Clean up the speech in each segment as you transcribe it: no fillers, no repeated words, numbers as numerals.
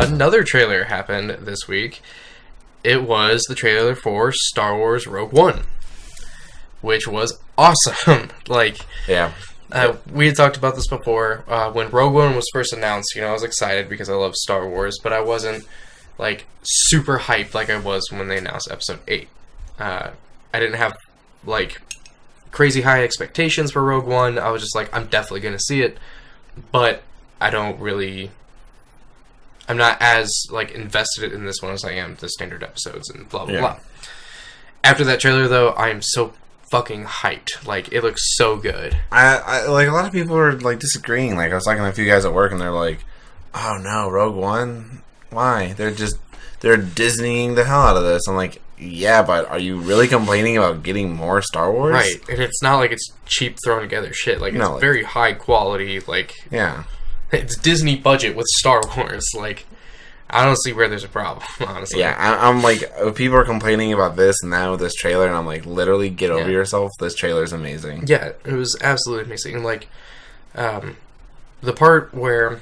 another trailer happened this week. It was the trailer for Star Wars Rogue One, which was awesome. Yeah. We had talked about this before. When Rogue One was first announced, I was excited because I love Star Wars, but I wasn't, super hyped like I was when they announced Episode 8. I didn't have, crazy high expectations for Rogue One. I was just I'm definitely going to see it, but I'm not as, invested in this one as I am the standard episodes and blah, blah, blah. After that trailer, though, I'm so fucking hyped. It looks so good. I a lot of people are, disagreeing. I was talking to a few guys at work, and they're like, oh, no, Rogue One? Why? They're Disneying the hell out of this. I'm like, yeah, but are you really complaining about getting more Star Wars? Right, and it's not it's cheap thrown together shit. It's very high quality, Yeah. It's Disney budget with Star Wars. I don't see where there's a problem, honestly. Yeah, I'm people are complaining about this and now with this trailer, and I'm literally get over yourself. This trailer's amazing. Yeah, it was absolutely amazing. The part where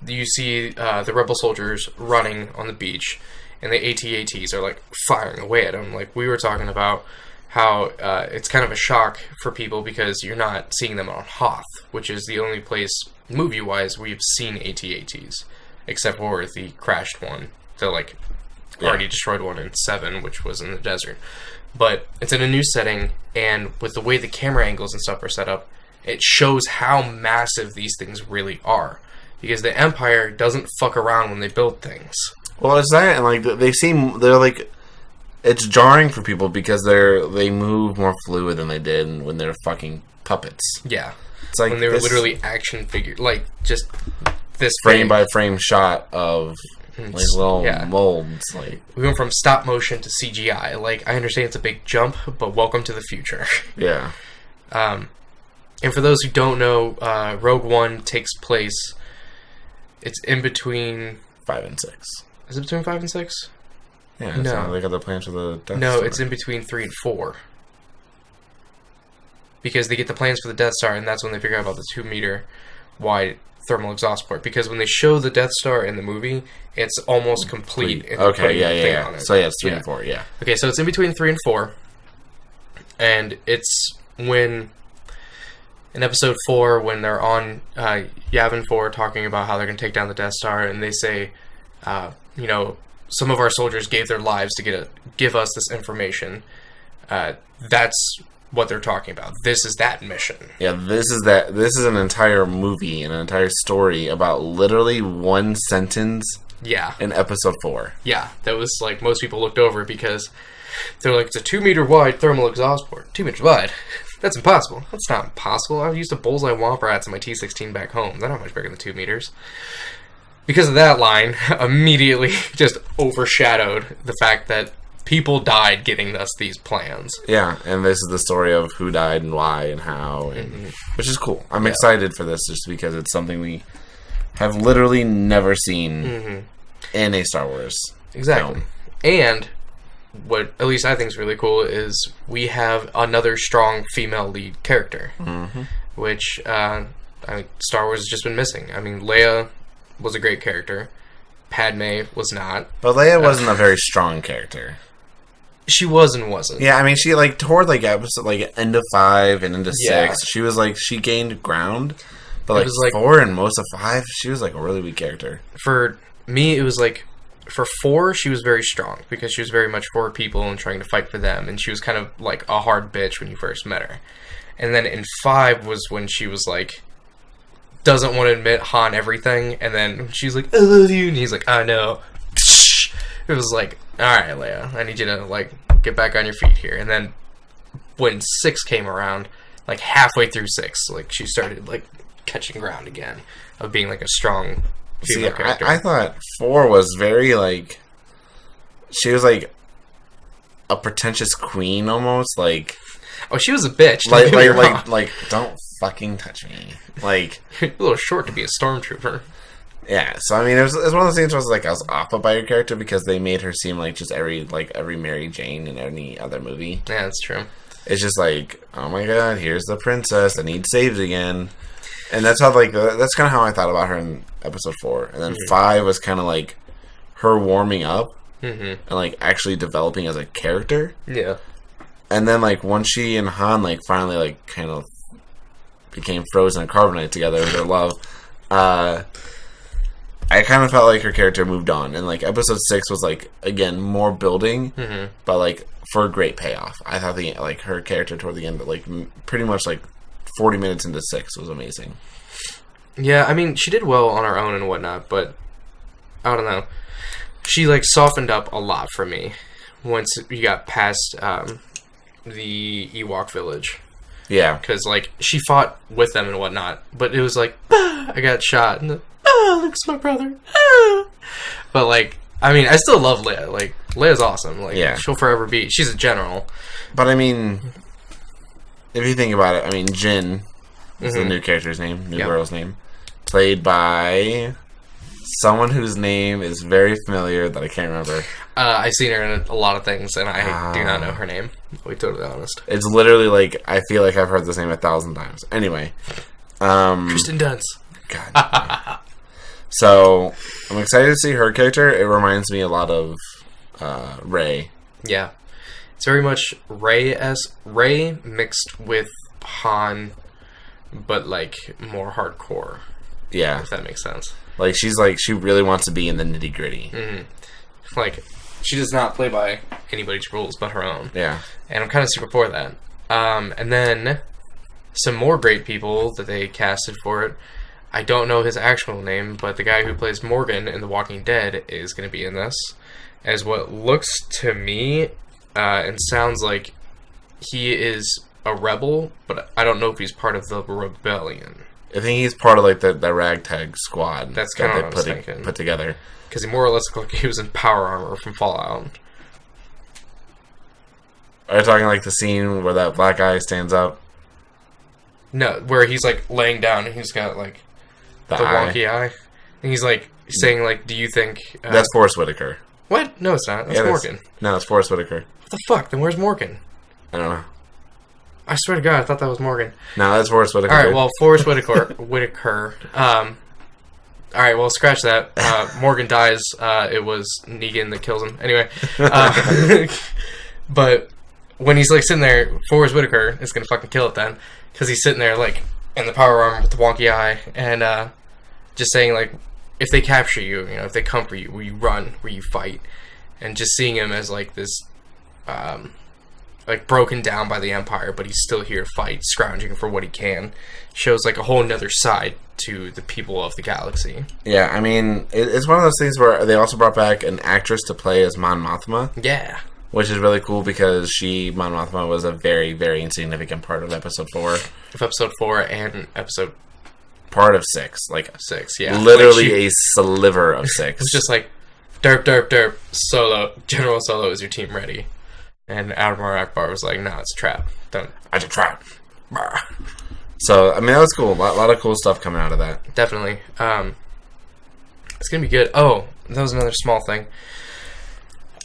you see the rebel soldiers running on the beach, and the AT-ATs are firing away at them. We were talking about how it's kind of a shock for people because you're not seeing them on Hoth, which is the only place movie-wise we've seen AT-ATs, except for the crashed one, the already destroyed one in 7, which was in the desert. But it's in a new setting, and with the way the camera angles and stuff are set up, it shows how massive these things really are. Because the Empire doesn't fuck around when they build things. Well, it's that, and they're it's jarring for people because they move more fluid than they did when they're fucking puppets. Yeah, it's when they were literally action figures, just this frame by frame shot of little molds. We went from stop motion to CGI. I understand it's a big jump, but welcome to the future. Yeah. And for those who don't know, Rogue One takes place. It's in between 5 and 6. Is it between 5 and 6? Yeah, no. They got the plans for the Death No, Star. it's in between 3 and 4. Because they get the plans for the Death Star, and that's when they figure out about the 2-meter wide thermal exhaust port. Because when they show the Death Star in the movie, it's almost complete. Okay, yeah. So yeah, it's 3 and 4, yeah. Okay, so it's in between 3 and 4. And it's when... in Episode 4, when they're on Yavin 4 talking about how they're going to take down the Death Star, and they say, some of our soldiers gave their lives to give us this information. That's what they're talking about. This is that mission. Yeah, this is an entire movie, an entire story about literally one sentence in Episode 4. Yeah, that was most people looked over because they're it's a 2-meter wide thermal exhaust port. 2 meters wide? That's impossible. That's not impossible. I used a bullseye womp rats in my T-16 back home. They're not much bigger than 2 meters. Because of that line, immediately just overshadowed the fact that people died getting us these plans. Yeah, and this is the story of who died and why and how, which is cool. I'm excited for this just because it's something we have literally never seen in a Star Wars film. And what at least I think is really cool is we have another strong female lead character, which Star Wars has just been missing. I mean, Leia was a great character. Padme was not. But Leia wasn't a very strong character. She was and wasn't. Yeah, I mean, she toward episode end of 5 and into 6, she was she gained ground. But it was 4 and most of 5, she was a really weak character. For me, it was for 4, she was very strong because she was very much for people and trying to fight for them, and she was kind of a hard bitch when you first met her. And then in 5 was when she was doesn't want to admit Han everything, and then she's like, I love you, and he's like, I know. It was alright, Leia, I need you to get back on your feet here. And then when 6 came around, halfway through 6, she started catching ground again of being a strong female character. I thought 4 was very she was a pretentious queen almost. Oh, she was a bitch. Don't fucking touch me. A little short to be a stormtrooper. Yeah, so I mean, it was one of those things where I was off by her character because they made her seem just every Mary Jane in any other movie. Yeah, that's true. It's just oh my god, here's the princess, I need saved again. And that's how that's kind of how I thought about her in Episode 4. And then 5 was kind of her warming up Mm-hmm. and like actually developing as a character. Yeah. And then like once she and Han like finally like kind of became frozen and carbonite together with their love, I kind of felt like her character moved on, and like episode 6 was like again more building, but like for a great payoff. I thought like her character toward the end, but like pretty much like 40 minutes into 6 was amazing. Yeah, I mean she did well on her own and whatnot, but I don't know. She like softened up a lot for me once you got past the Ewok village. Yeah, because like she fought with them and whatnot, but it was like I got shot and Luke's my brother. But like I mean I still love Leia. Like Leia's awesome. Like she'll forever be. She's a general. But I mean, if you think about it, I mean Jyn is the new character's name, girl's name, played by someone whose name is very familiar that I can't remember. I've seen her in a lot of things, and I do not know her name. I'll be totally honest. It's literally like I feel like I've heard this name 1,000 times. Anyway, Kirsten Dunst. God. So I'm excited to see her character. It reminds me a lot of Rey. Yeah, it's very much Rey mixed with Han, but like more hardcore. Yeah, if that makes sense. Like she really wants to be in the nitty gritty. Mm-hmm. Like she does not play by anybody's rules but her own. Yeah, and I'm kind of super for that. And then some more great people that they casted for it. I don't know his actual name, but the guy who plays Morgan in The Walking Dead is going to be in this as what looks to me and sounds like he is a rebel, but I don't know if he's part of the rebellion. I think he's part of like the ragtag squad. That's kind of what I was thinking. Put together. Because he more or less looked like he was in power armor from Fallout. Are you talking like the scene where that black guy stands up? No, where he's like laying down and he's got like the wonky eye. And he's like saying like, do you think... That's Forrest Whitaker. What? No, it's not. That's Morgan. No, it's Forrest Whitaker. What the fuck? Then where's Morgan? I don't know. I swear to God, I thought that was Morgan. No, that's Forrest Whitaker. Alright, well, Forrest Whitaker. Alright, well, scratch that. Morgan dies. It was Negan that kills him. Anyway. But when he's like sitting there, Forrest Whitaker is going to fucking kill it then. Because he's sitting there like in the power armor with the wonky eye. And just saying like, if they capture you, you know, if they come for you, will you run? Will you fight? And just seeing him as like this... like broken down by the Empire, but he's still here to fight, scrounging for what he can, shows like a whole nother side to the people of the galaxy. Yeah, I mean, it's one of those things where they also brought back an actress to play as Mon Mothma. Yeah. Which is really cool because Mon Mothma was a very, very insignificant part of episode 4. Of episode 4 and episode... Part of 6. Like 6, yeah. Literally like a sliver of 6. It's just like, derp, derp, derp, Solo, General Solo, is your team ready? And Admiral Akbar was like, "No, it's a trap. Don't. It's a trap." So I mean, that was cool. A lot of cool stuff coming out of that. Definitely. It's gonna be good. Oh, that was another small thing.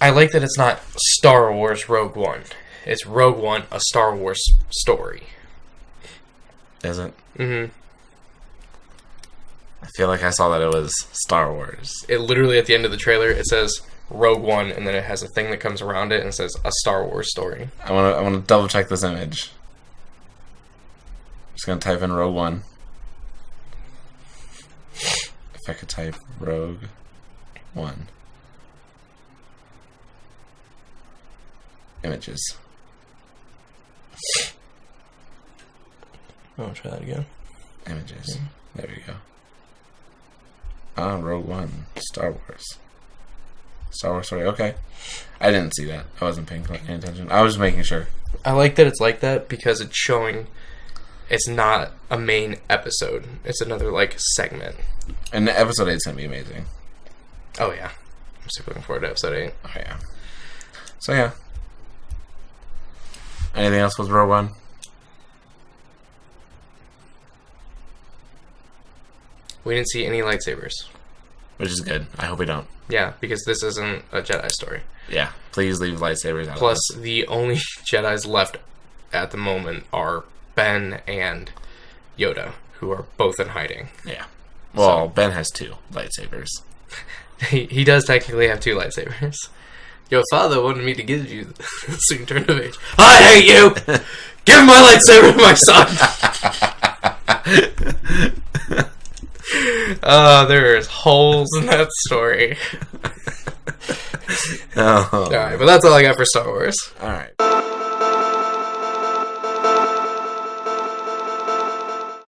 I like that it's not Star Wars Rogue One. It's Rogue One, a Star Wars story. Is it? Mm-hmm. I feel like I saw that it was Star Wars. It literally at the end of the trailer it says Rogue One, and then it has a thing that comes around it and says a Star Wars story. I want to double check this image. Just gonna type in Rogue One. If I could type Rogue One. Images. I'll try that again. Images. Yeah. There we go. Rogue One. Star Wars. Star Wars story. Okay. I didn't see that. I wasn't paying any attention. I was just making sure. I like that it's like that because it's showing it's not a main episode. It's another, like, segment. And episode 8's going to be amazing. Oh, yeah. I'm super looking forward to episode 8. Oh, yeah. So, yeah. Anything else with Rogue One? We didn't see any lightsabers. Which is good. I hope we don't. Yeah, because this isn't a Jedi story. Yeah, please leave lightsabers out Plus, of this. the only Jedis left at the moment are Ben and Yoda, who are both in hiding. Yeah. Well, Ben has 2 lightsabers. He does technically have 2 lightsabers. Your father wanted me to give you so you turn of age. I hate you! Give my lightsaber to my son! There's holes in that story. Oh. Alright, but that's all I got for Star Wars. Alright.